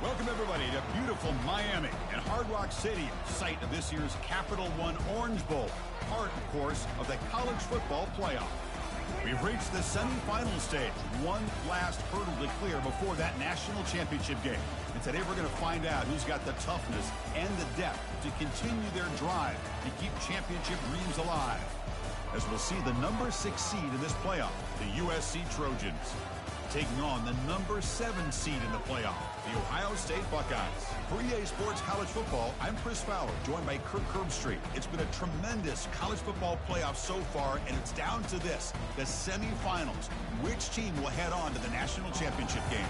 Welcome, everybody, to beautiful Miami and Hard Rock Stadium, site of this year's Capital One Orange Bowl, part, of course, of the college football playoff. We've reached the semifinal stage, one last hurdle to clear before that national championship game. And today we're going to find out who's got the toughness and the depth to continue their drive to keep championship dreams alive. As we'll see the number 6 seed in this playoff, the USC Trojans, taking on the number 7 seed in the playoff, the Ohio State Buckeyes. For EA Sports College Football, I'm Chris Fowler, joined by Kirk Herbstreit. It's been a tremendous college football playoff so far, and it's down to this, the semifinals. Which team will head on to the national championship game?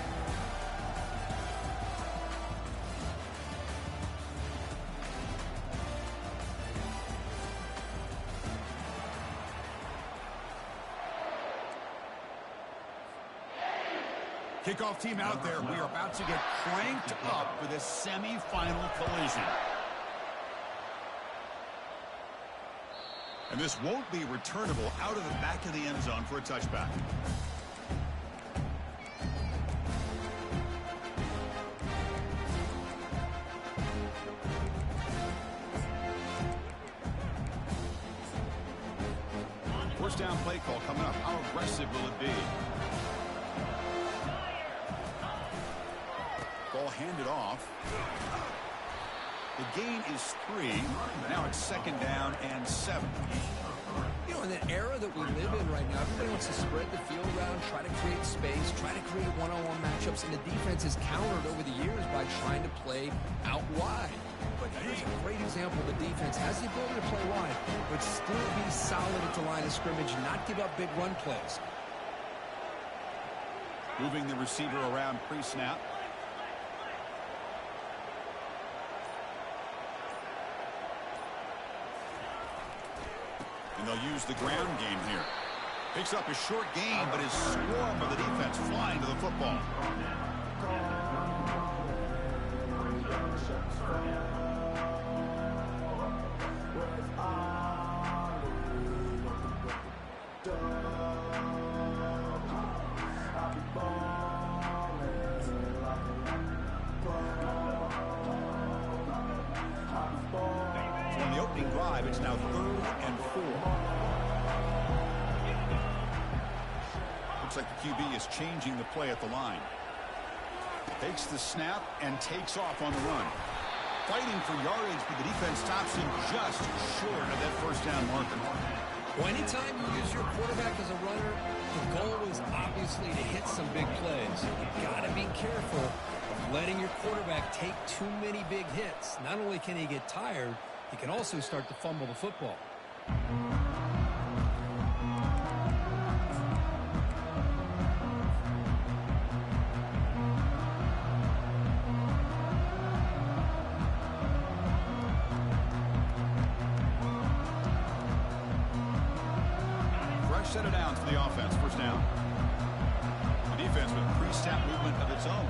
Kickoff team out there. We are about to get cranked up for this semifinal collision. And this won't be returnable out of the back of the end zone for a touchback. First down play call coming up. How aggressive will it be? Ball handed off. The gain is 3. Now it's second down and 7. You know, in the era that we live in right now, everybody wants to spread the field around, try to create space, try to create one-on-one matchups, and the defense has countered over the years by trying to play out wide. But here's a great example. The defense has the ability to play wide, but still be solid at the line of scrimmage, not give up big run plays. Moving the receiver around pre-snap. And they'll use the ground game here. Picks up a short gain, but his swarm of the defense flying to the football. So on the opening drive, it's now 3rd and 4. Looks like the QB is changing the play at the line. Takes the snap and takes off on the run. Fighting for yardage, but the defense stops him just short of that first down marker. Well, anytime you use your quarterback as a runner, the goal is obviously to hit some big plays. You've got to be careful of letting your quarterback take too many big hits. Not only can he get tired, he can also start to fumble the football. Set it down to the offense. First down. The defense with pre-snap movement of its own.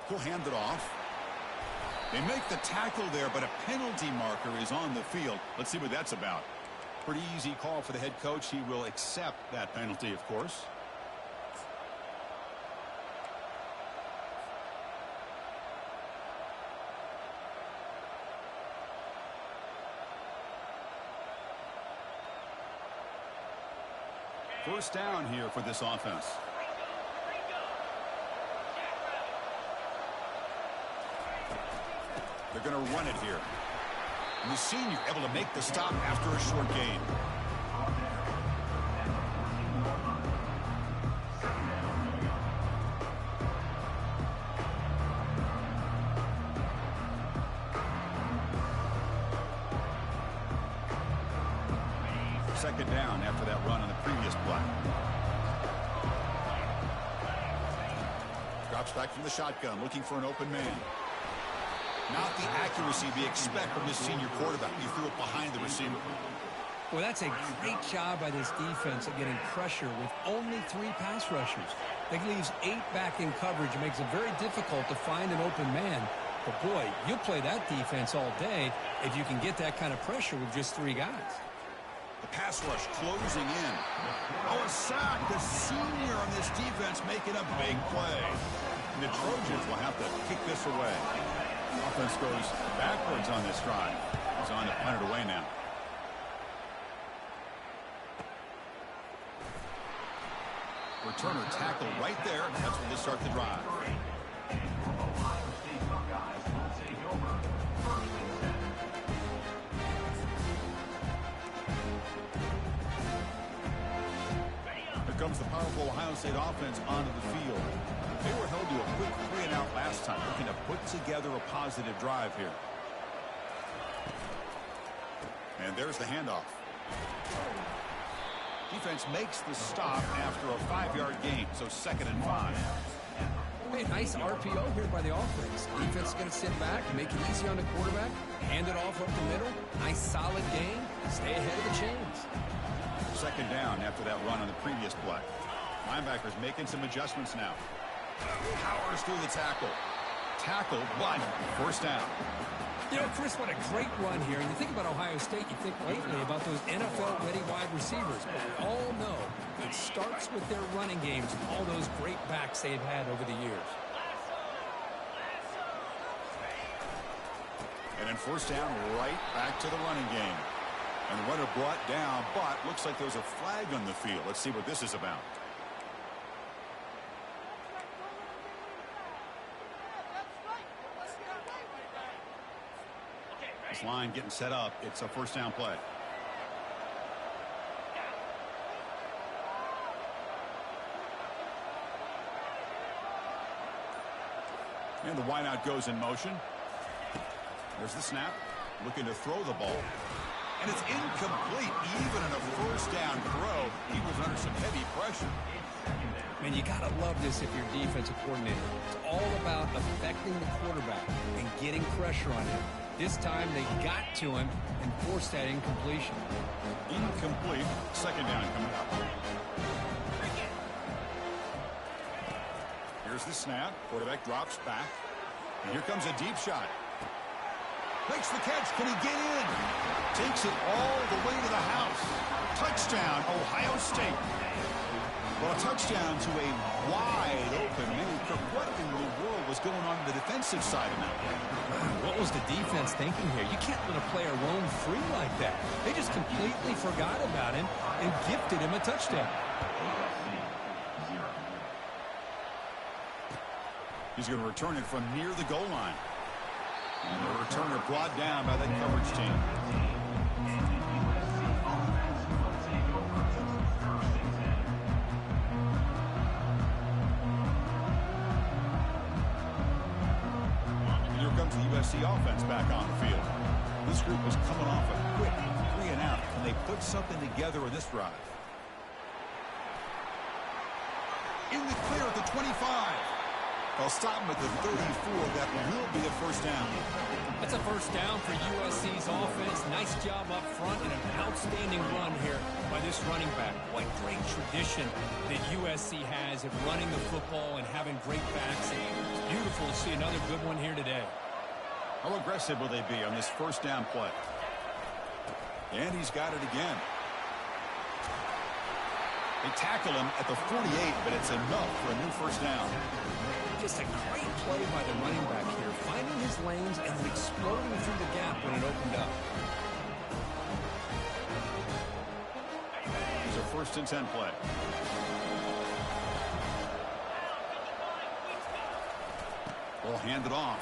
He'll hand it off. They make the tackle there, but a penalty marker is on the field. Let's see what that's about. Pretty easy call for the head coach. He will accept that penalty, of course. First down here for this offense. They're going to run it here. And the senior able to make the stop after a short gain. Second down after that run on the previous play. Drops back from the shotgun, looking for an open man. Not the accuracy we expect from this senior quarterback. He threw it behind the receiver. Well, that's a great job by this defense at getting pressure with only 3 pass rushers. That leaves 8 back in coverage. It makes it very difficult to find an open man. But, boy, you'll play that defense all day if you can get that kind of pressure with just 3 guys. The pass rush closing in. Oh, a sack. The senior on this defense making a big play. And the Trojans will have to kick this away. Offense goes backwards on this drive. He's on to punt it away now. Returner tackle right there. That's where they start the drive. Here comes the powerful Ohio State offense onto the field. They were held to a quick 3-and-out last time, looking to put together a positive drive here. And there's the handoff. Defense makes the stop after a 5-yard gain, so 2nd and 5. Hey, nice RPO here by the offense. Defense is going to sit back, make it easy on the quarterback, hand it off up the middle. Nice solid gain. Stay ahead of the chains. 2nd down after that run on the previous play. Linebackers making some adjustments now. Powers through the tackle. Tackle, but 1st down. You know, Chris, what a great run here. And you think about Ohio State, you think lately about those NFL-ready wide receivers. But we all know it starts with their running games, all those great backs they've had over the years. And then 1st down, right back to the running game. And the runner brought down, but looks like there's a flag on the field. Let's see what this is about. This line getting set up. It's a 1st down play. And the wideout goes in motion. There's the snap. Looking to throw the ball. And it's incomplete. Even in a 1st down throw, he was under some heavy pressure. Man, you got to love this if you're a defensive coordinator. It's all about affecting the quarterback and getting pressure on him. This time they got to him and forced that incompletion. Incomplete. 2nd down coming up. Here's the snap. Quarterback drops back. And here comes a deep shot. Makes the catch. Can he get in? Takes it all the way to the house. Touchdown, Ohio State. Well, a touchdown to a wide open man. What in the world was going on the defensive side of that? What was the defense thinking here? You can't let a player roam free like that. They just completely forgot about him and gifted him a touchdown. He's going to return it from near the goal line. And the returner brought down by that coverage team. And here comes the USC offense back on the field. This group was coming off a quick 3-and-out. Can they put something together in this drive? In the clear at the 25. They'll stop him at the 34. That will be a 1st down. That's a 1st down for USC's offense. Nice job up front and an outstanding run here by this running back. What great tradition that USC has of running the football and having great backs. And it's beautiful to see another good one here today. How aggressive will they be on this 1st down play? And he's got it again. They tackle him at the 48, but it's enough for a new 1st down. Just a great play by the running back here, finding his lanes and then exploding through the gap when it opened up. It's a 1st and 10 play. Ball handed off.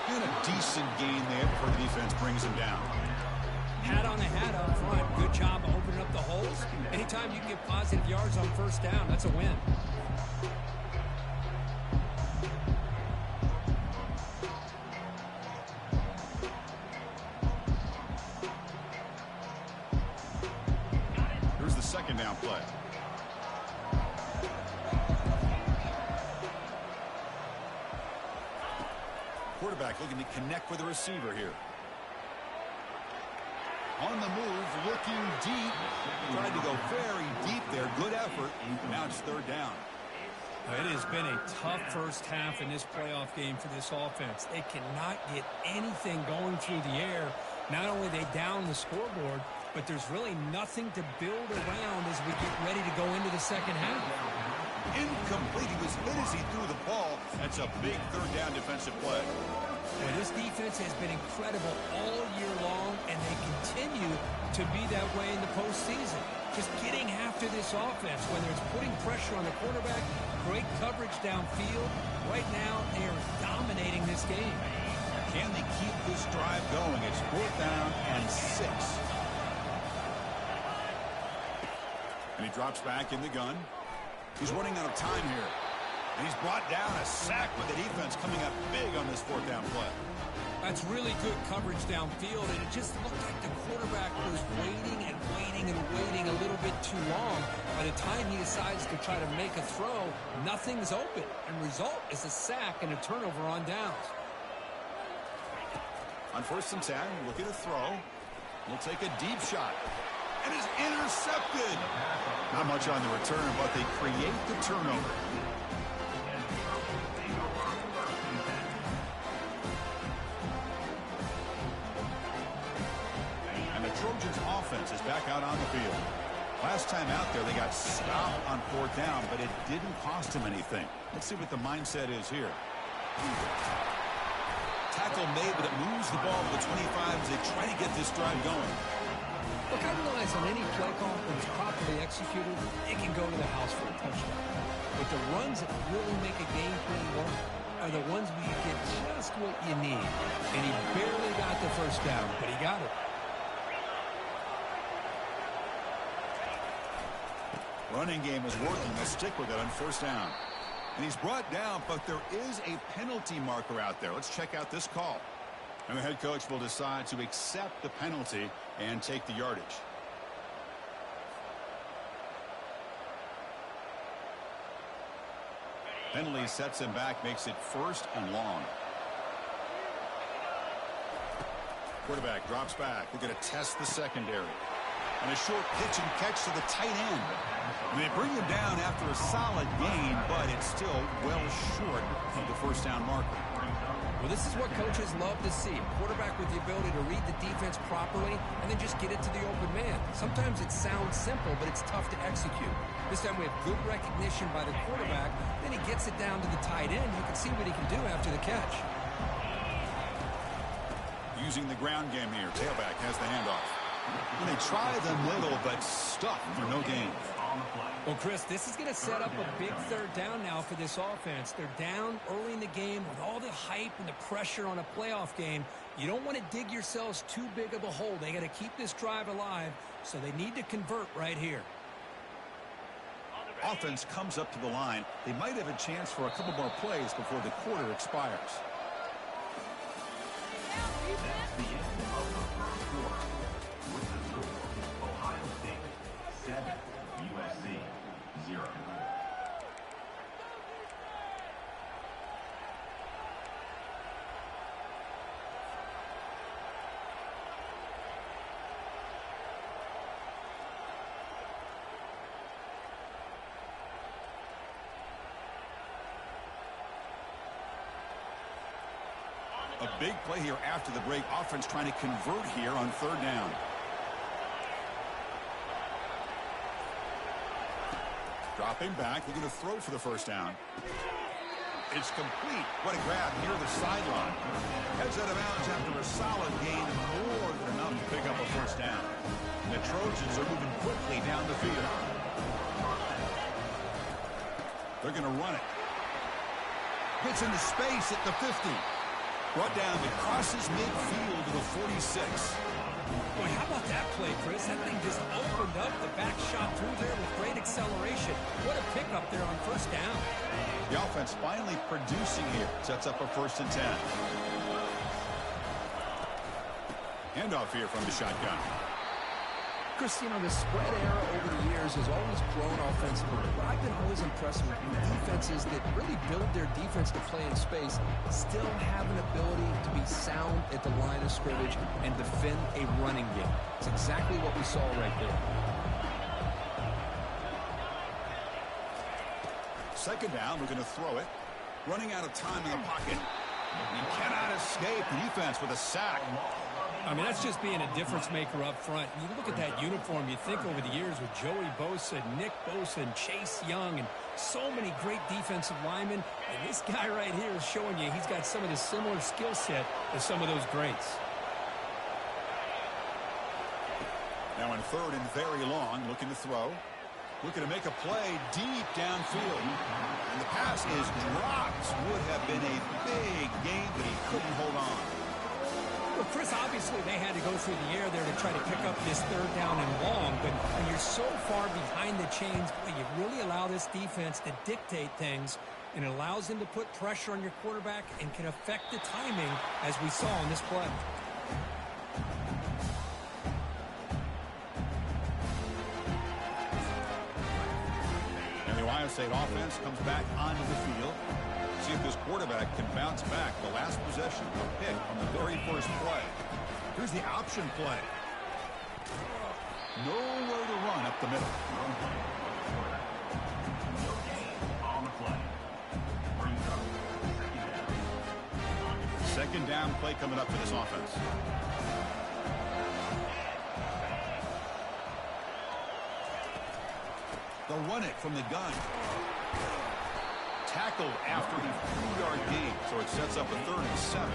And a decent gain there before the defense brings him down. Hat on the hat up front. Good job opening up the holes. Anytime you can get positive yards on 1st down, that's a win. Here's the 2nd down play. Quarterback looking to connect with the receiver here. On the move, looking deep. Tried to go very deep there. Good effort. Now it's 3rd down. It has been a tough 1st half in this playoff game for this offense. They cannot get anything going through the air. Not only they down the scoreboard, but there's really nothing to build around as we get ready to go into the second half. Incomplete. He was hit as he threw the ball. That's a big third down defensive play. Well, this defense has been incredible all year long, and they continue to be that way in the postseason. Just getting after this offense, whether it's putting pressure on the quarterback, great coverage downfield. Right now, they are dominating this game. Can they keep this drive going? It's 4th down and 6. And he drops back in the gun. He's running out of time here. And he's brought down a sack with the defense coming up big on this 4th down play. That's really good coverage downfield, and it just looked like the quarterback was waiting and waiting and waiting a little bit too long. By the time he decides to try to make a throw, nothing's open. And result is a sack and a turnover on downs. On 1st and 10, look at the throw. He'll take a deep shot. And is intercepted. Not much on the return, but they create the turnover. And the Trojans' offense is back out on the field. Last time out there, they got stopped on 4th down, but it didn't cost them anything. Let's see what the mindset is here. Tackle made, but it moves the ball to the 25 as they try to get this drive going. Look, I realize on any play call, when it's properly executed, it can go to the house for a touchdown. But the runs that really make a game plan work are the ones where you get just what you need. And he barely got the 1st down, but he got it. Running game is working. Let's stick with it on 1st down. And he's brought down, but there is a penalty marker out there. Let's check out this call. And the head coach will decide to accept the penalty and take the yardage. Penalty sets him back, makes it 1st and long. Quarterback drops back. They're going to test the secondary. And a short pitch and catch to the tight end. And they bring him down after a solid gain, but it's still well short of the 1st down marker. Well, this is what coaches love to see. A quarterback with the ability to read the defense properly and then just get it to the open man. Sometimes it sounds simple, but it's tough to execute. This time we have good recognition by the quarterback. Then he gets it down to the tight end. You can see what he can do after the catch. Using the ground game here. Tailback has the handoff. And they try the middle, but stuck for no gain. Well, Chris, this is going to set up a big 3rd down now for this offense. They're down early in the game with all the hype and the pressure on a playoff game. You don't want to dig yourselves too big of a hole. They got to keep this drive alive, so they need to convert right here. Offense comes up to the line. They might have a chance for a couple more plays before the quarter expires. That's the end of the 1st quarter. With the score, Ohio State 7, USC 0. A big play here after the break. Offense trying to convert here on 3rd down. Dropping back. They're going to throw for the 1st down. It's complete. What a grab near the sideline. Heads out of bounds after a solid gain. More than enough to pick up a 1st down. And the Trojans are moving quickly down the field. They're going to run it. Gets into space at the 50. Brought down, it crosses midfield to the 46. Boy, how about that play, Chris? That thing just opened up. The back shot through there with great acceleration. What a pickup there on 1st down. The offense finally producing here. Sets up a 1st and 10. Handoff here from the shotgun. Chris, you know, the spread era over the years has always grown offensively, but I've been always impressed with defenses that really build their defense to play in space, still have an ability to be sound at the line of scrimmage and defend a running game. It's exactly what we saw right there. 2nd down, we're going to throw it. Running out of time in the pocket. He cannot escape. The defense with a sack. I mean, that's just being a difference maker up front. You look at that uniform, you think over the years with Joey Bosa, Nick Bosa, and Chase Young, and so many great defensive linemen. And this guy right here is showing you he's got some of the similar skill set as some of those greats. Now in third and very long, looking to throw. Looking to make a play deep downfield. And the pass is dropped. Would have been a big gain, but he couldn't hold on. Well, Chris, obviously they had to go through the air there to try to pick up this third down and long, but when you're so far behind the chains, boy, you really allow this defense to dictate things, and it allows them to put pressure on your quarterback and can affect the timing, as we saw in this play. And the Ohio State offense comes back onto the field. See if this quarterback can bounce back. The last possession, a pick on the very first play. Here's the option play. Nowhere to run up the middle. Second down play coming up for this offense. They'll run it from the gun. Tackled after the 3-yard gain, so it sets up a 3rd and 7.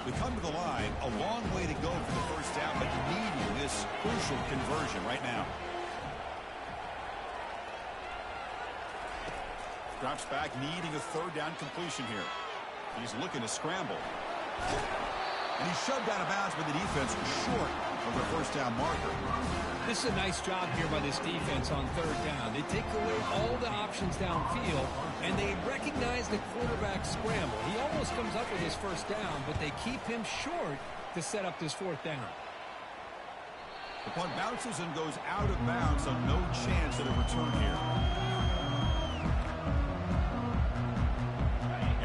We come to the line, a long way to go for the first down, but needing this crucial conversion right now. Drops back, needing a 3rd down completion here. He's looking to scramble. And he's shoved out of bounds, but the defense was short of their first down marker. This is a nice job here by this defense on 3rd down. They take away all the options downfield, and they recognize the quarterback scramble. He almost comes up with his first down, but they keep him short to set up this 4th down. The punt bounces and goes out of bounds, so no chance at a return here.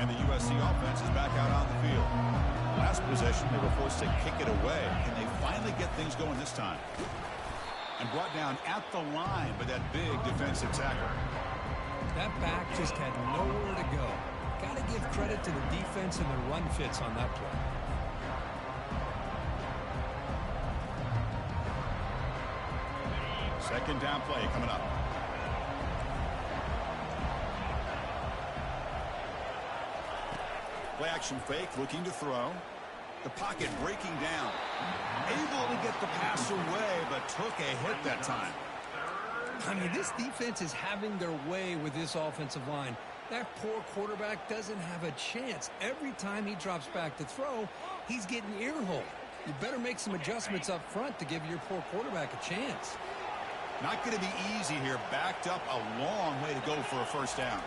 And the USC offense is back out on the field. Last possession, they were forced to kick it away. Can they finally get things going this time? And brought down at the line by that big defensive tackle. That back just had nowhere to go. Got to give credit to the defense and the run fits on that play. Second down play coming up. Play action fake, looking to throw. The pocket breaking down. Able to get the pass away, but took a hit that time. I mean, this defense is having their way with this offensive line. That poor quarterback doesn't have a chance. Every time he drops back to throw, he's getting earholed. You better make some adjustments up front to give your poor quarterback a chance. Not going to be easy here. Backed up a long way to go for a first down.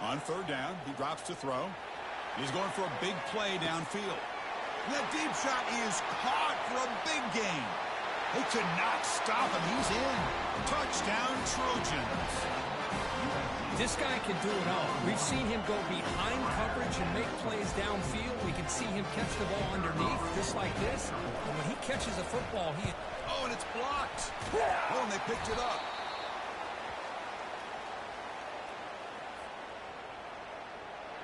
On 3rd down, he drops to throw. He's going for a big play downfield. That deep shot is caught for a big gain. They could not stop him. He's in. Touchdown, Trojans. This guy can do it all. We've seen him go behind coverage and make plays downfield. We can see him catch the ball underneath, just like this. And when he catches a football, he... Oh, and it's blocked. Oh, and they picked it up.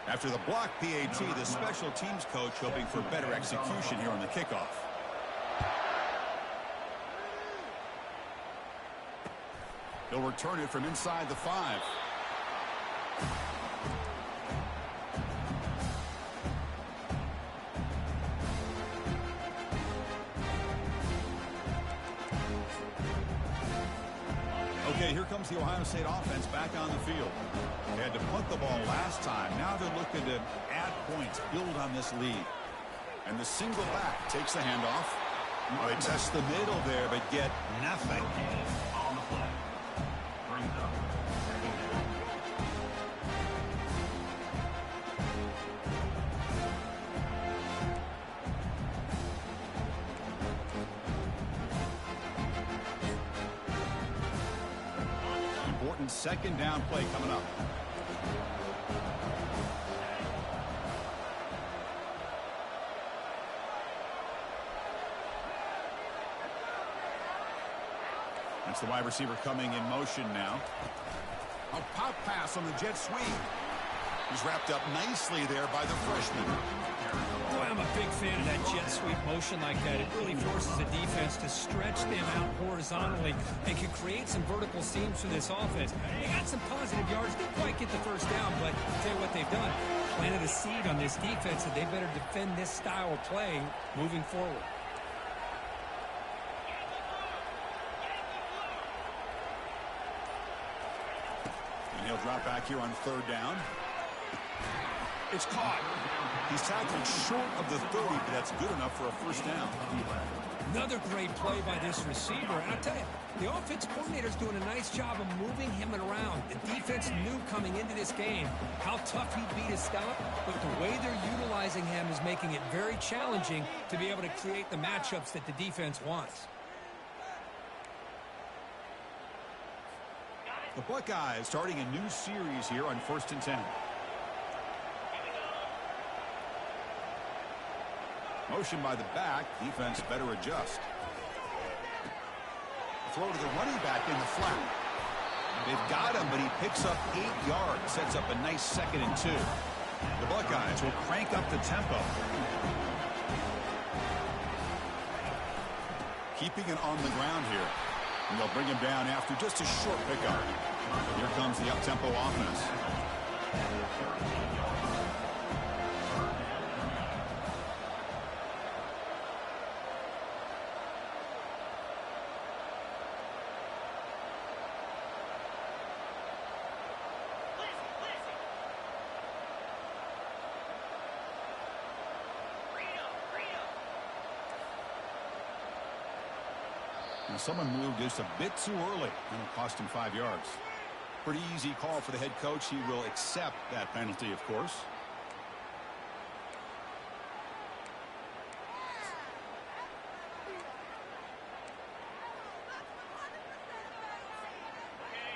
After the block PAT, the special teams coach hoping for better execution here on the kickoff. He'll return it from inside the 5. Okay, here comes the Ohio State offense back on the field. They had to punt the ball last time. Now they're looking to add points, build on this lead. And the single back takes the handoff. Oh, they test the middle there, but get nothing. On the play. Brings up. Important second down play coming up. That's the wide receiver coming in motion now. A pop pass on the jet sweep. He's wrapped up nicely there by the freshman. Boy, I'm a big fan of that jet sweep motion like that. It really forces the defense to stretch them out horizontally and can create some vertical seams for this offense. They got some positive yards. Didn't quite get the first down, but I'll tell you what they've done. Planted a seed on this defense that they better defend this style of play moving forward. And he'll drop back here on third down. It's caught. He's tackled short of the 30, but that's good enough for a first down. Another great play by this receiver. And I'll tell you, the offense coordinator's doing a nice job of moving him around. The defense knew coming into this game how tough he'd be to stop, but the way they're utilizing him is making it very challenging to be able to create the matchups that the defense wants. The Buckeyes starting a new series here on 1st and 10. Motion by the back. Defense better adjust. Throw to the running back in the flat. They've got him, but he picks up 8 yards. Sets up a nice 2nd and 2. The Buckeyes will crank up the tempo. Keeping it on the ground here. And they'll bring him down after just a short pickup. Here comes the up-tempo offense. Now someone moved just a bit too early, and it cost him 5 yards. Pretty easy call for the head coach. He will accept that penalty, of course.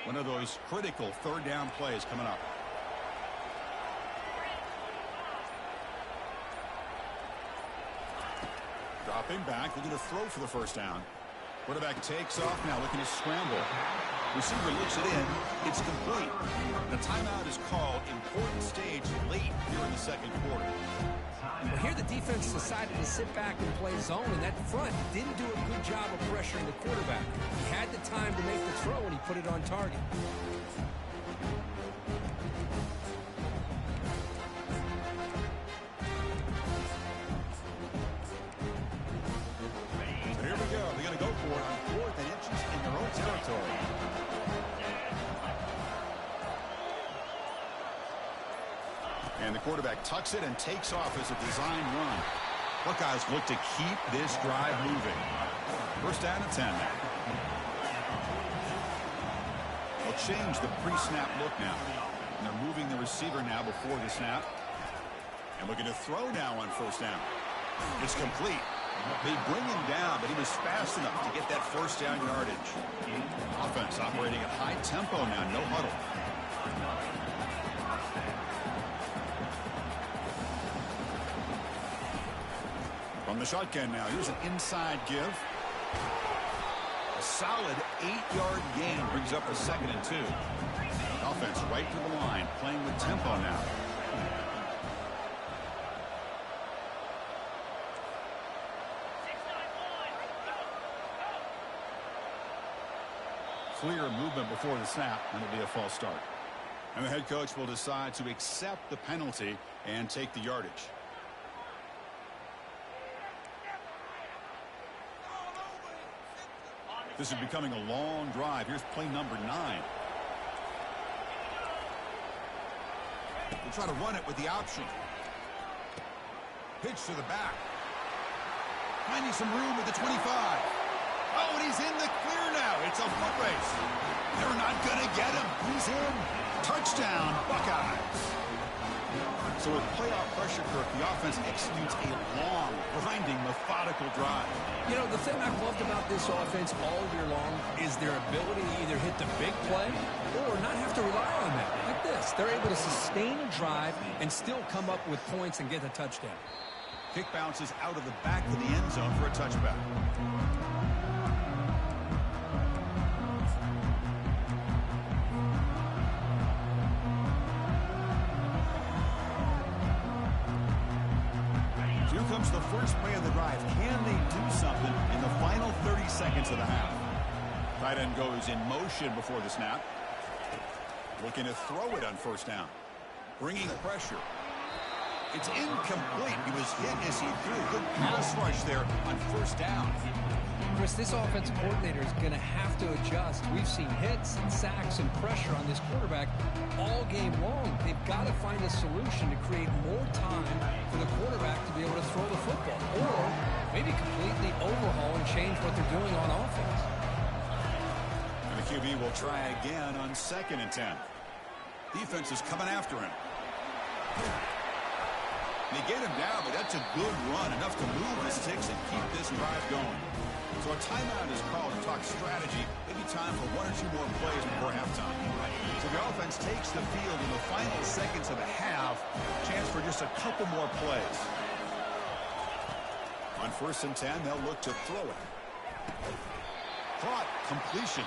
One of those critical third down plays coming up. Dropping back, looking to throw for the first down. Quarterback takes off now, looking to scramble. Receiver looks it in. It's complete. The timeout is called. Important stage late here in the second quarter. Well, here the defense decided to sit back and play zone, and that front didn't do a good job of pressuring the quarterback. He had the time to make the throw, and he put it on target. And the quarterback tucks it and takes off as a design run. Buckeyes look to keep this drive moving. First down and 10 now. They'll change the pre-snap look now. And they're moving the receiver now before the snap. And looking to throw now on first down. It's complete. They bring him down, but he was fast enough to get that first down yardage. Offense operating at high tempo now, no huddle. From the shotgun now, here's an inside give. A solid 8-yard gain brings up a 2nd and 2. Offense right to the line, playing with tempo now. Clear movement before the snap, and it'll be a false start. And the head coach will decide to accept the penalty and take the yardage. This is becoming a long drive. Here's play number 9. We'll try to run it with the option. Pitch to the back. Finding some room with the 25. Oh, and he's in the clear now. It's a foot race. They're not going to get him. He's in. Touchdown, Buckeyes. So with playoff pressure, Kirk, the offense executes a long, grinding, methodical drive. You know, the thing I've loved about this offense all year long is their ability to either hit the big play or not have to rely on that. Like this, they're able to sustain a drive and still come up with points and get a touchdown. Kick bounces out of the back of the end zone for a touchback. comes the first play of the drive. Can they do something in the final 30 seconds of the half? Tight end goes in motion before the snap. Looking to throw it on first down. Bringing pressure. It's incomplete. He was hit as he threw. Good pass rush there on first down. Chris, this offensive coordinator is going to have to adjust. We've seen hits and sacks and pressure on this quarterback all game long. They've got to find a solution to create more time for the quarterback to be able to throw the football, or maybe completely overhaul and change what they're doing on offense. And the QB will try again on 2nd and 10. Defense is coming after him. They get him down, but that's a good run, enough to move the sticks and keep this drive going. So a timeout is called to talk strategy. Maybe time for 1 or 2 more plays before halftime. So the offense takes the field in the final seconds of the half. Chance for just a couple more plays. On 1st and 10, they'll look to throw it. Caught. Completion.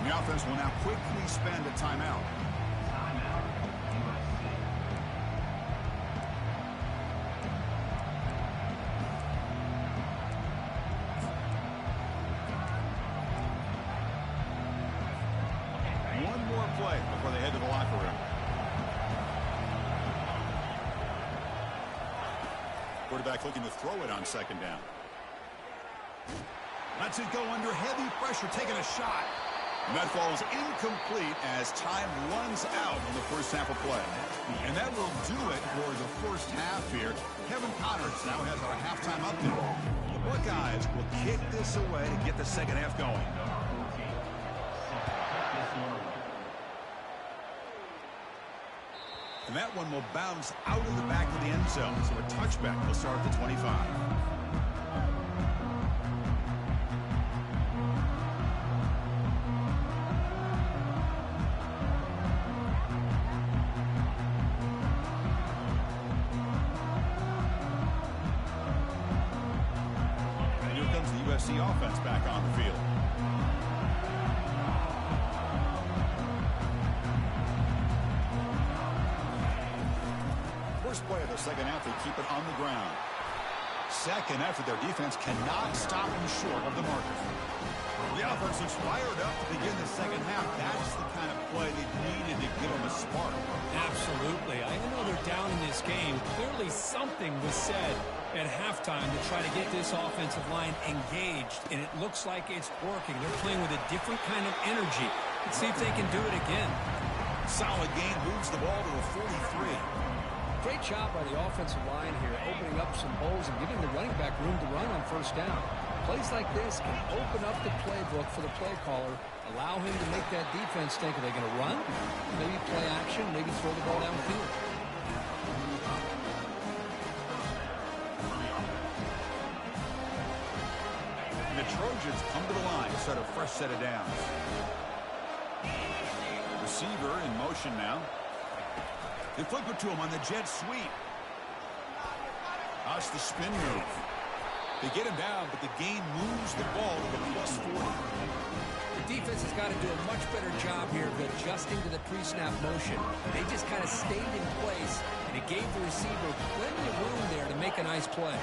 The offense will now quickly spend a timeout. Before they head to the locker room. Quarterback looking to throw it on 2nd down. Lets it go under heavy pressure, taking a shot. And that falls incomplete as time runs out on the first half of play. And that will do it for the first half here. Kevin Connerts now has our halftime update. The Buckeyes will kick this away to get the second half going. And that one will bounce out of the back of the end zone. So a touchback will start at the 25. And here comes the USC offense back on the field. Play of the second half, they keep it on the ground. Second effort, their defense cannot stop them short of the marker. The offense looks fired up to begin the second half. That's the kind of play they needed to give them a spark. Absolutely. I know they're down in this game. Clearly something was said at halftime to try to get this offensive line engaged, and it looks like it's working. They're playing with a different kind of energy. Let's see if they can do it again. Solid gain, moves the ball to the 43. Great job by the offensive line here, opening up some holes and giving the running back room to run on first down. Plays like this can open up the playbook for the play caller, allow him to make that defense think, are they going to run? Maybe play action, maybe throw the ball downfield. And the Trojans come to the line to start a fresh set of downs. Receiver in motion now. They flip it to him on the jet sweep. That's the spin move. They get him down, but the gain moves the ball to the +40. The defense has got to do a much better job here of adjusting to the pre-snap motion. They just kind of stayed in place, and it gave the receiver plenty of room there to make a nice play.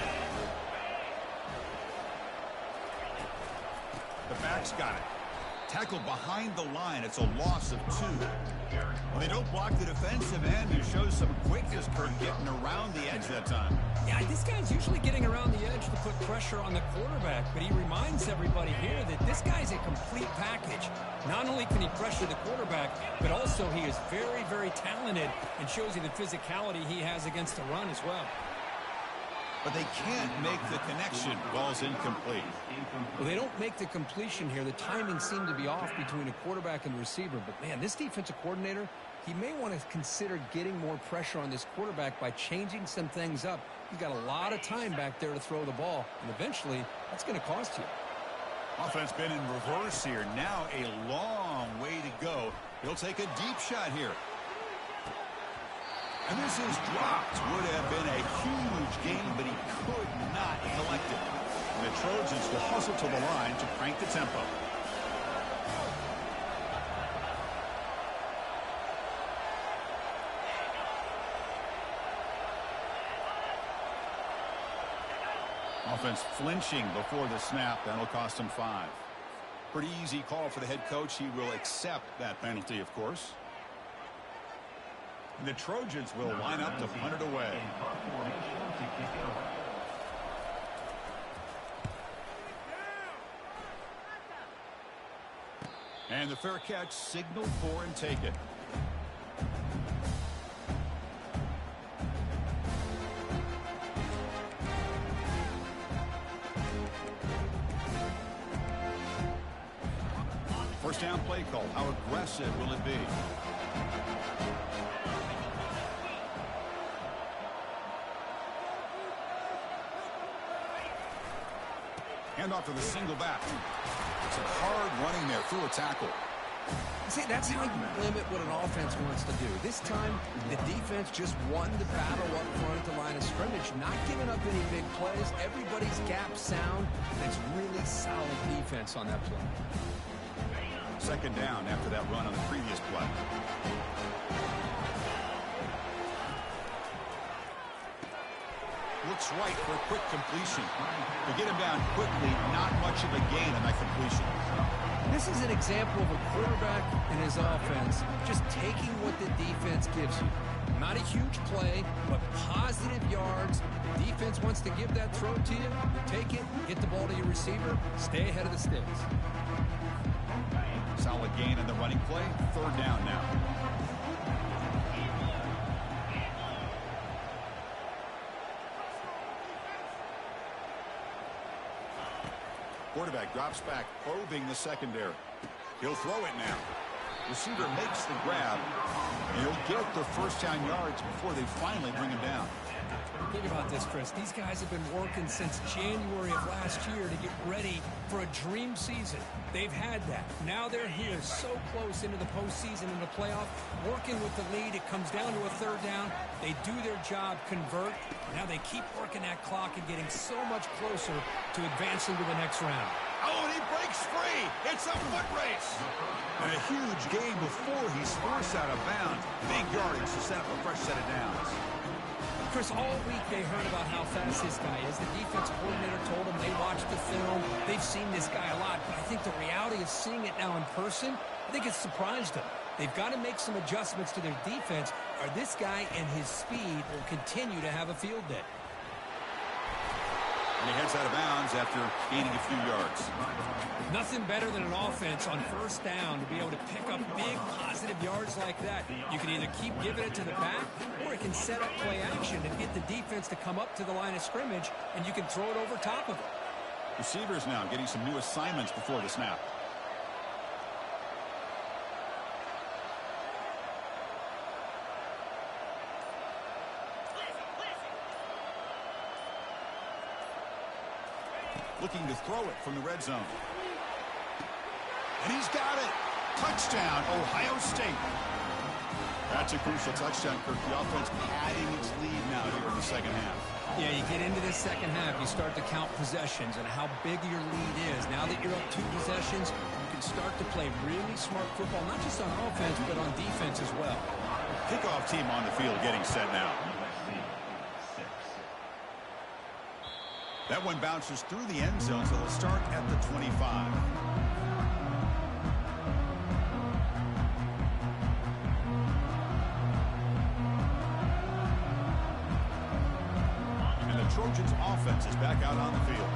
The back's got it. Tackled behind the line. It's a loss of 2. Well, they don't block the defensive end, who shows some quickness, Kurt, getting around the edge that time. Yeah, this guy's usually getting around the edge to put pressure on the quarterback, but he reminds everybody here that this guy's a complete package. Not only can he pressure the quarterback, but also he is very, very talented and shows you the physicality he has against the run as well. But they can't make the connection. Ball's incomplete. Well, they don't make the completion here. The timing seemed to be off between a quarterback and receiver. But, man, this defensive coordinator, he may want to consider getting more pressure on this quarterback by changing some things up. He's got a lot of time back there to throw the ball, and eventually that's going to cost you. Offense been in reverse here. Now a long way to go. He'll take a deep shot here. And this is dropped. Would have been a huge gain, but he could not collect it. And the Trojans will hustle to the line to crank the tempo. defense flinching before the snap. That'll cost him 5. Pretty easy call for the head coach. He will accept that penalty, of course. And the Trojans will line up to punt it away. And the fair catch signaled for and taken. First down play call. How aggressive will it be? Hand off to the single back. It's a hard running there through a tackle. See, that's how you limit what an offense wants to do. This time, the defense just won the battle up front at the line of scrimmage, not giving up any big plays. Everybody's gap sound, and it's really solid defense on that play. Second down after that run on the previous play. Looks right for a quick completion. To get him down quickly, not much of a gain on that completion. This is an example of a quarterback and his offense just taking what the defense gives you. Not a huge play, but positive yards. The defense wants to give that throw to you. You take it, get the ball to your receiver, stay ahead of the sticks. Solid gain on the running play. Third down now. Quarterback drops back, probing the secondary. He'll throw it now. Receiver makes the grab. And he'll get the first down yards before they finally bring him down. Think about this, Chris. These guys have been working since January of last year to get ready for a dream season. They've had that. Now they're here so close into the postseason and the playoff, working with the lead. It comes down to a third down. They do their job, convert. Now they keep working that clock and getting so much closer to advancing to the next round. Oh, and he breaks free. It's a foot race. And a huge gain before he's forced out of bounds. Big yardage to set up a fresh set of downs. Chris, all week they heard about how fast this guy is. The defense coordinator told them they watched the film. They've seen this guy a lot. But I think the reality of seeing it now in person, I think it's surprised them. They've got to make some adjustments to their defense, or this guy and his speed will continue to have a field day. And he heads out of bounds after gaining a few yards. Nothing better than an offense on first down to be able to pick up big positive yards like that. You can either keep giving it to the back, or it can set up play action and get the defense to come up to the line of scrimmage, and you can throw it over top of it. Receivers now getting some new assignments before the snap. Looking to throw it from the red zone. And he's got it. Touchdown, Ohio State. That's a crucial touchdown, Kirk. The offense padding its lead now here in the second half. Yeah, you get into this second half, you start to count possessions and how big your lead is. Now that you're up 2 possessions, you can start to play really smart football, not just on offense, but on defense as well. Kickoff team on the field getting set now. That one bounces through the end zone, so they'll start at the 25. And the Trojans offense is back out on the field.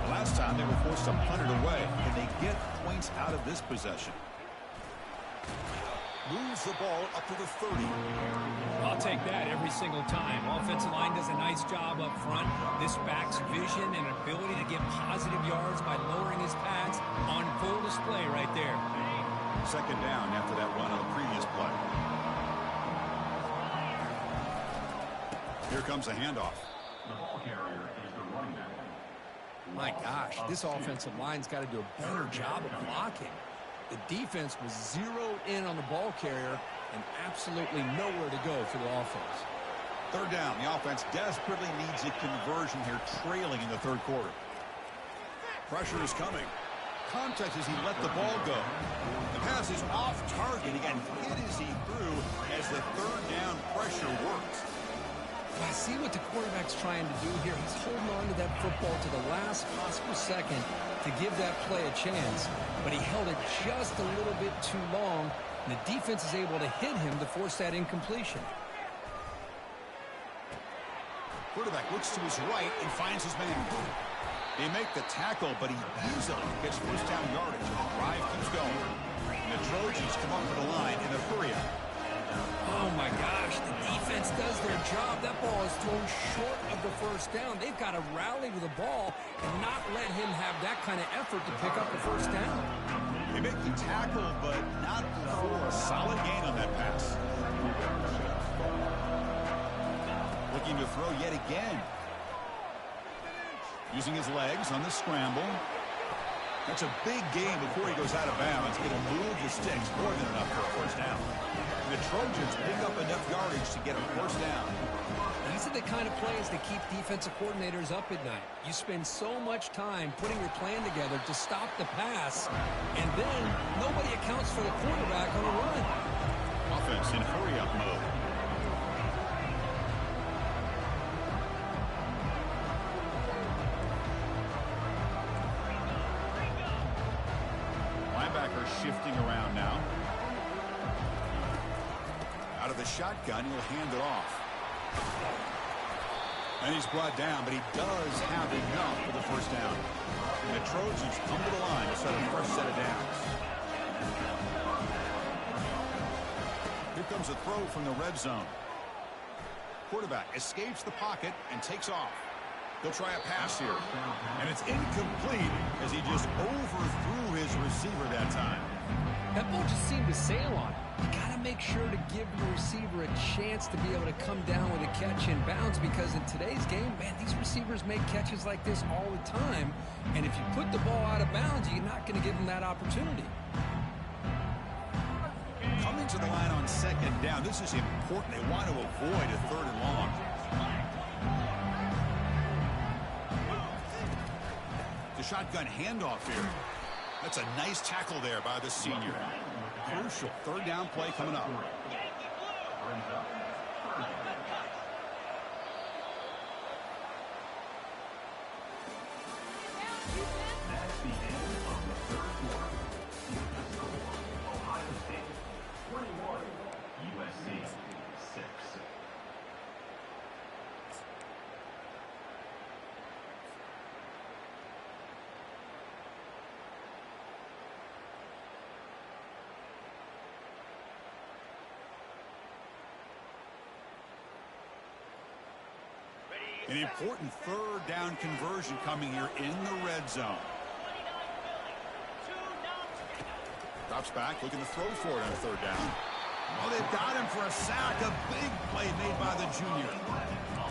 The last time they were forced to punt it away. Can they get points out of this possession? Moves the ball up to the 30. I'll take that every single time. Offensive line does a nice job up front. This back's vision and ability to get positive yards by lowering his pads on full display right there. Second down after that run on the previous play. Here comes a handoff. The ball carrier is the running back. My gosh, this offensive line's got to do a better job of blocking. The defense was zeroed in on the ball carrier and absolutely nowhere to go for the offense. Third down. The offense desperately needs a conversion here, trailing in the third quarter. Pressure is coming. Contact as he let the ball go. The pass is off target. Again, hit as he threw as the third down pressure works. I see what the quarterback's trying to do here. He's holding on to that football to the last possible second to give that play a chance, but he held it just a little bit too long, and the defense is able to hit him to force that incompletion. Quarterback looks to his right and finds his man. They make the tackle, but he easily gets first down yardage, and the drive keeps going. And the Trojans come up to the line in a hurry up. Oh, my gosh, the defense does their job. That ball is thrown short of the first down. They've got to rally to the ball and not let him have that kind of effort to pick up the first down. They make the tackle, but not before a solid gain on that pass. Looking to throw yet again. Using his legs on the scramble. That's a big gain before he goes out of bounds. It'll move the sticks more than enough for a first down. And the Trojans pick up enough yardage to get a first down. These are the kind of plays that keep defensive coordinators up at night. You spend so much time putting your plan together to stop the pass, and then nobody accounts for the quarterback on the run. Offense in hurry-up mode. Linebacker shifting around now. Out of the shotgun, he'll hand it off. And he's brought down, but he does have enough for the first down. And the Trojans come to the line to set a first set of downs. Here comes a throw from the red zone. Quarterback escapes the pocket and takes off. He'll try a pass here. And it's incomplete as he just overthrew his receiver that time. That ball just seemed to sail on it. You got to make sure to give your receiver a chance to be able to come down with a catch in bounds, because in today's game, man, these receivers make catches like this all the time. And if you put the ball out of bounds, you're not going to give them that opportunity. Coming to the line on second down, this is important. They want to avoid a third and long. The shotgun handoff here. That's a nice tackle there by the senior. Crucial third down play coming up. That's the end of the third quarter. With the score, Ohio State 21, USC 6. An important third down conversion coming here in the red zone. Drops back, looking to throw for it on third down. Oh, they've got him for a sack. A big play made by the junior.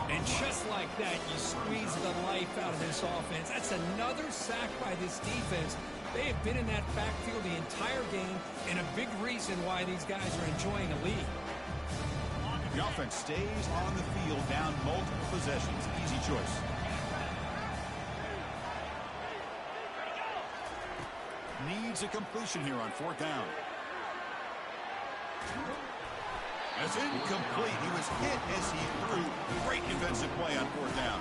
And just like that, you squeeze the life out of this offense. That's another sack by this defense. They have been in that backfield the entire game, and a big reason why these guys are enjoying a lead. The offense stays on the field down multiple possessions. Easy choice. Needs a completion here on fourth down. It's incomplete. He was hit as he threw. Great defensive play on fourth down.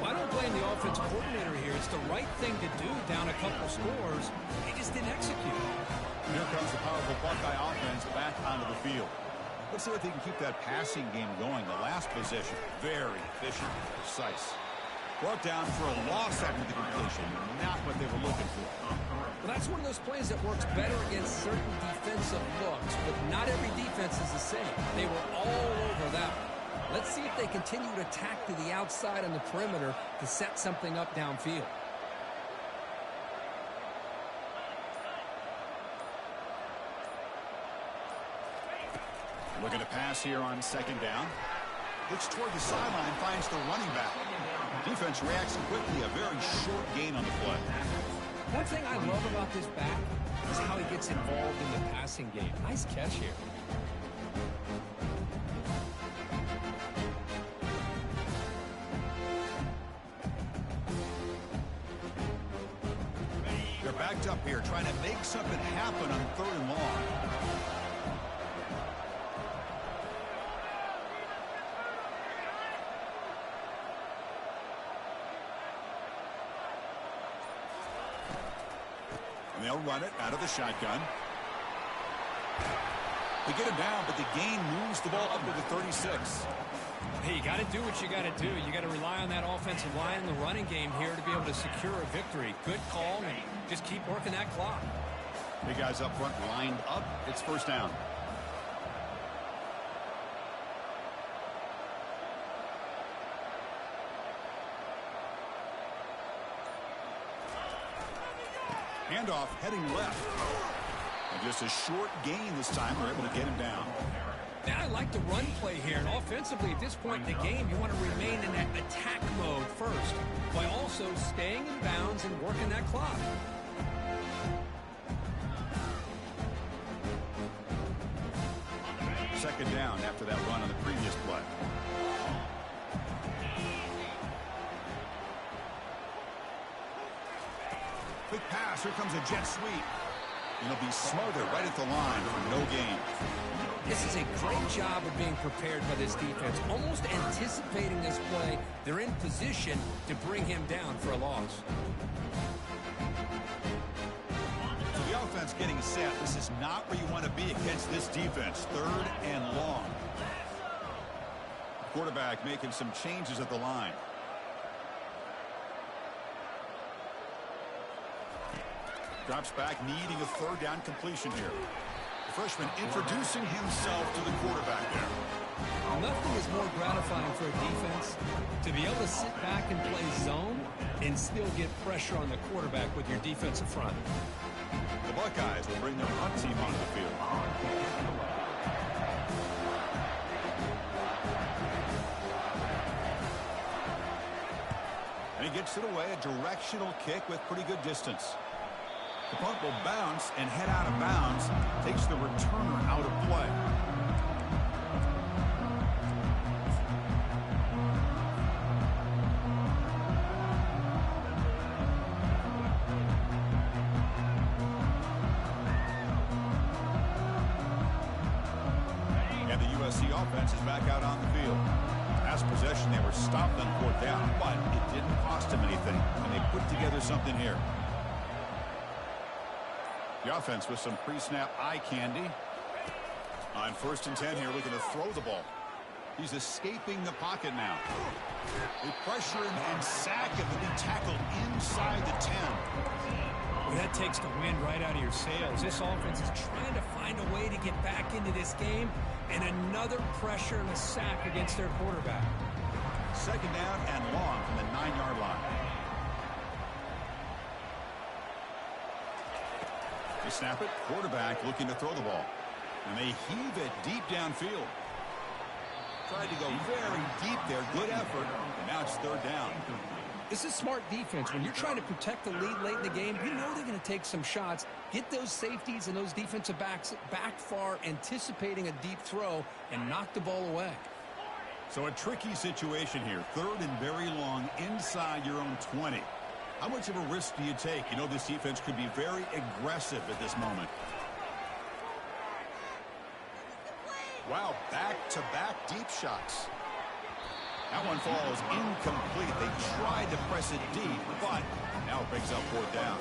Well, I don't blame the offensive coordinator here. It's the right thing to do down a couple scores. He just didn't execute. Here comes the powerful Buckeye offense back onto the field. Let's see if they can keep that passing game going. The last possession, very efficient, precise. Brought down for a loss after the completion. Not what they were looking for. Well, that's one of those plays that works better against certain defensive looks, but not every defense is the same. They were all over that one. Let's see if they continue to attack to the outside on the perimeter to set something up downfield. Looking to pass here on second down. Looks toward the sideline, finds the running back. Defense reacts quickly, a very short gain on the play. One thing I love about this back is how he gets involved in the passing game. Nice catch here. They're backed up here, trying to make something happen on third and long. And they'll run it out of the shotgun. They get him down, but the gain moves the ball up to the 36. Hey, you got to do what you got to do. You got to rely on that offensive line in the running game here to be able to secure a victory. Good call, and just keep working that clock. Big guys up front lined up. It's first down. Handoff heading left. And just a short gain this time. They're able to get him down. Now I like the run play here, and offensively at this point in the game, you want to remain in that attack mode first, while also staying in bounds and working that clock. Second down after that run on the previous play. Quick pass. Here comes a jet sweep. And he'll be smothered right at the line for no gain. This is a great job of being prepared by this defense, almost anticipating this play. They're in position to bring him down for a loss. So the offense getting set. This is not where you want to be against this defense. Third and long. Quarterback making some changes at the line. Drops back, needing a third down completion here. The freshman introducing himself to the quarterback there. Nothing is more gratifying for a defense to be able to sit back and play zone and still get pressure on the quarterback with your defensive front. The Buckeyes will bring their punt team onto the field. And he gets it away, a directional kick with pretty good distance. The punt will bounce and head out of bounds. Takes the returner out of play. And the USC offense is back out on the field. Last possession, they were stopped on fourth down, but it didn't cost them anything. And they put together something here. The offense with some pre-snap eye candy. On 1st and 10 here, looking to throw the ball. He's escaping the pocket now. They pressure him and sack him to be tackled inside the 10. Well, that takes the wind right out of your sails. This offense is trying to find a way to get back into this game, and another pressure and a sack against their quarterback. Second down and long from the 9-yard line. They snap it. Quarterback looking to throw the ball. And they heave it deep downfield. Tried to go very deep there. Good effort. And now it's third down. This is smart defense. When you're trying to protect the lead late in the game, you know they're going to take some shots. Get those safeties and those defensive backs back far, anticipating a deep throw, and knock the ball away. So a tricky situation here. Third and very long inside your own 20. How much of a risk do you take? You know this defense could be very aggressive at this moment. Wow, back-to-back deep shots. That one falls incomplete. They tried to press it deep, but now it brings up fourth down.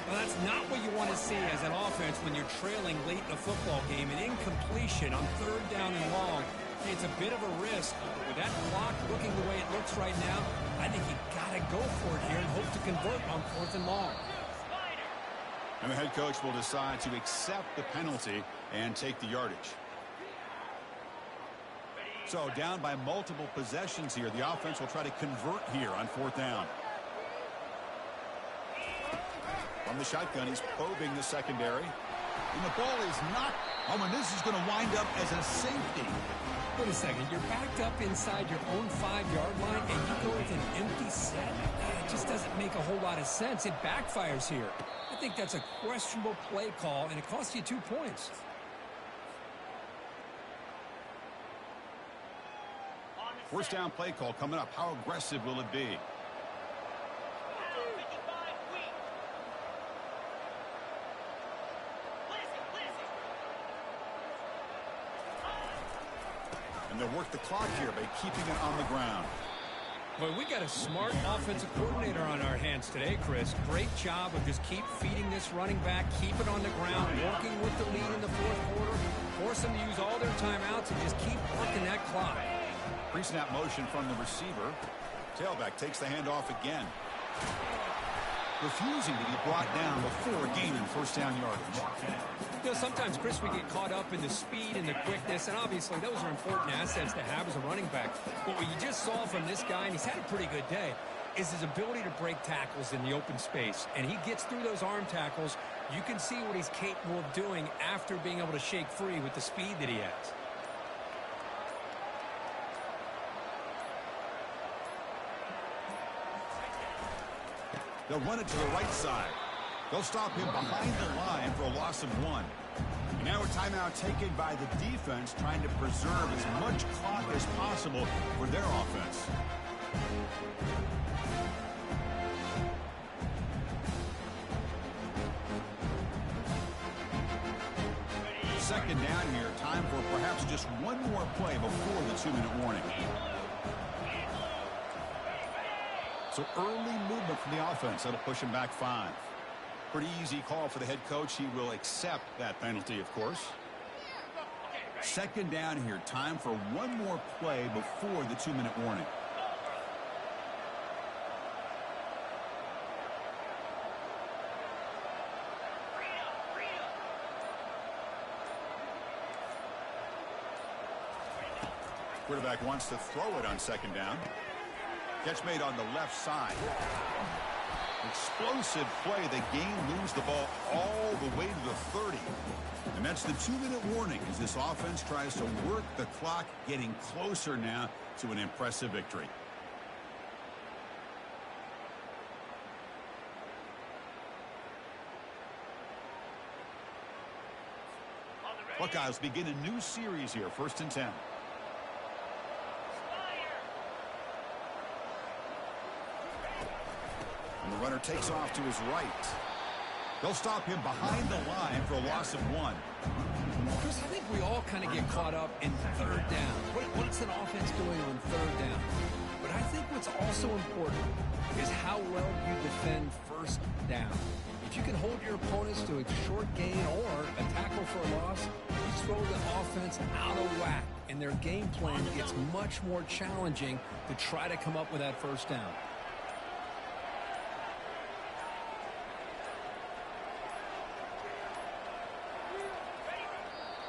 Well, that's not what you want to see as an offense when you're trailing late in a football game. An incompletion on third down and long. It's a bit of a risk. With that clock looking the way it looks right now, I think you got to go for it here and hope to convert on 4th and long. And the head coach will decide to accept the penalty and take the yardage. So down by multiple possessions here. The offense will try to convert here on 4th down. From the shotgun, he's probing the secondary. And the ball is not. Oh, and this is going to wind up as a safety. Wait a second. You're backed up inside your own 5-yard line, and you go with an empty set? It just doesn't make a whole lot of sense. It backfires here. I think that's a questionable play call, and it costs you 2 points. First down play call coming up. How aggressive will it be? And they'll work the clock here by keeping it on the ground. Well, we got a smart offensive coordinator on our hands today, Chris. Great job of just keep feeding this running back, keep it on the ground, working with the lead in the fourth quarter, force them to use all their timeouts, and just keep working that clock. Pre-snap motion from the receiver. Tailback takes the handoff again. Refusing to be brought down before gaining first down yardage. You know, sometimes, Chris, we get caught up in the speed and the quickness, and obviously those are important assets to have as a running back. But what you just saw from this guy, and he's had a pretty good day, is his ability to break tackles in the open space. And he gets through those arm tackles. You can see what he's capable of doing after being able to shake free with the speed that he has. They'll run it to the right side. They'll stop him behind the line for a loss of 1. And now a timeout taken by the defense, trying to preserve as much clock as possible for their offense. Second down here, time for perhaps just one more play before the 2-minute warning. So early movement from the offense. That'll push him back 5. Pretty easy call for the head coach. He will accept that penalty, of course. Second down here. Time for one more play before the 2-minute warning. Quarterback wants to throw it on second down. Catch made on the left side. Explosive play. The game moves the ball all the way to the 30. And that's the 2-minute warning as this offense tries to work the clock, getting closer now to an impressive victory. Buckeyes begin a new series here, 1st and 10. And the runner takes off to his right. They'll stop him behind the line for a loss of 1. Chris, I think we all kind of get caught up in third down. What's an offense doing on third down? But I think what's also important is how well you defend first down. If you can hold your opponents to a short gain or a tackle for a loss, you throw the offense out of whack, and their game plan gets much more challenging to try to come up with that first down.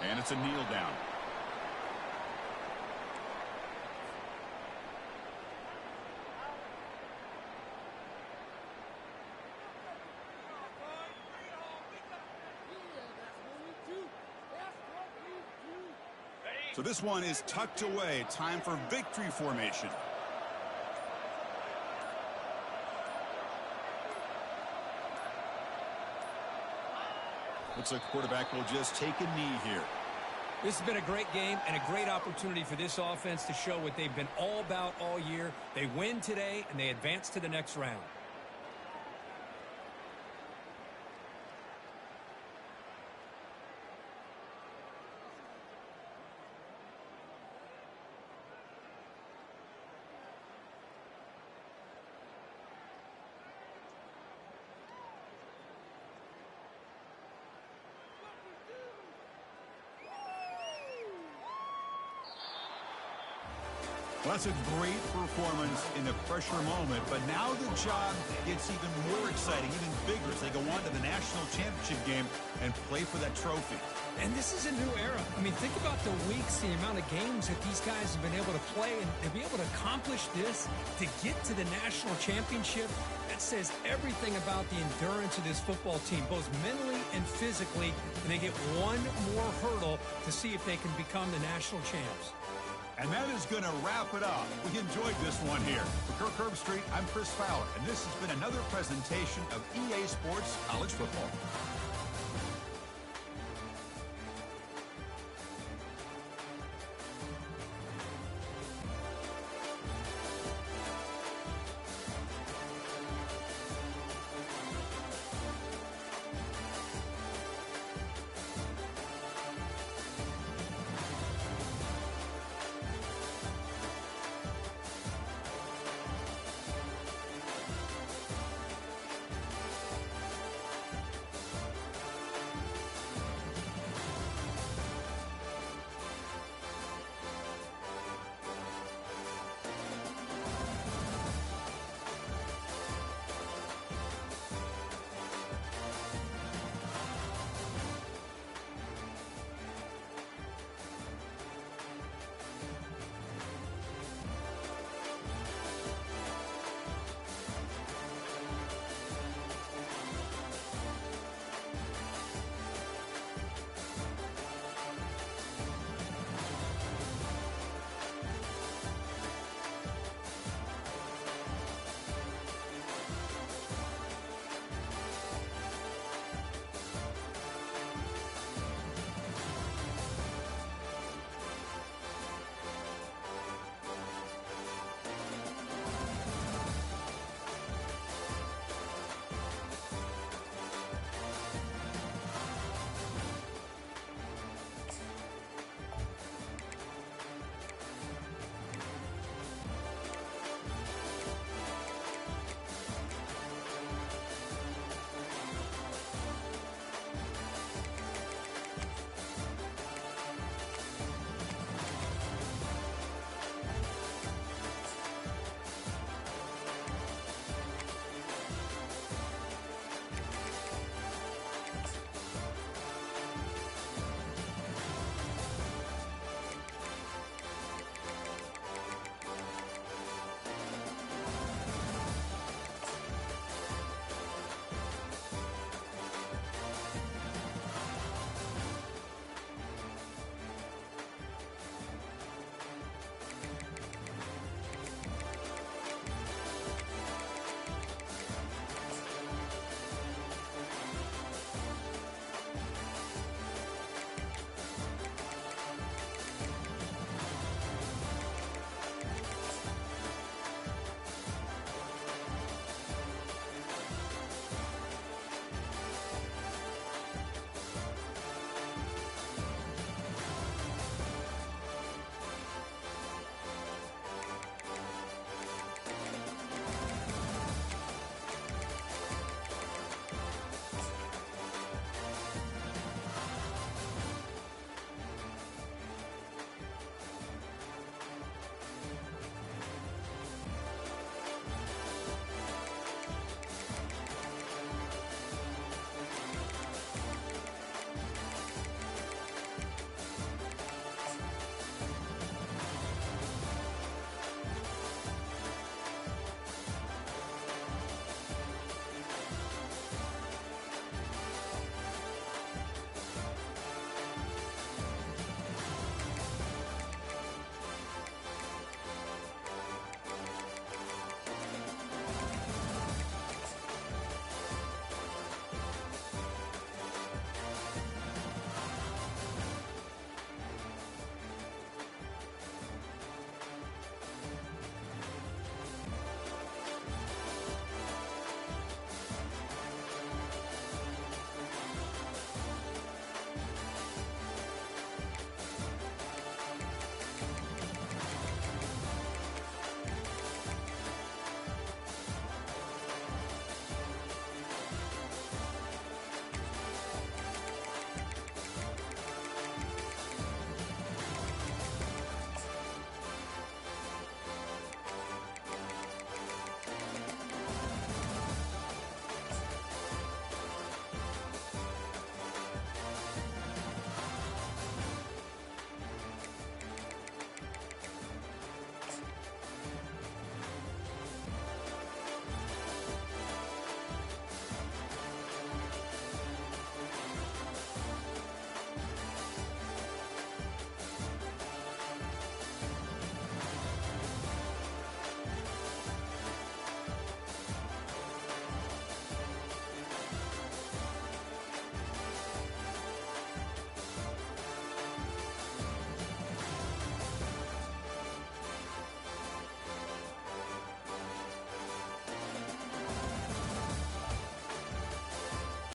And it's a kneel down. So this one is tucked away. Time for victory formation. Looks like the quarterback will just take a knee here. This has been a great game and a great opportunity for this offense to show what they've been all about all year. They win today, and they advance to the next round. Well, that's a great performance in the pressure moment, but now the job gets even more exciting, even bigger as they go on to the national championship game and play for that trophy. And this is a new era. I mean, think about the weeks, the amount of games that these guys have been able to play, and to be able to accomplish this, to get to the national championship, that says everything about the endurance of this football team, both mentally and physically, and they get one more hurdle to see if they can become the national champs. And that is going to wrap it up. We enjoyed this one here. For Kirk Herbstreit, I'm Chris Fowler, and this has been another presentation of EA Sports College Football.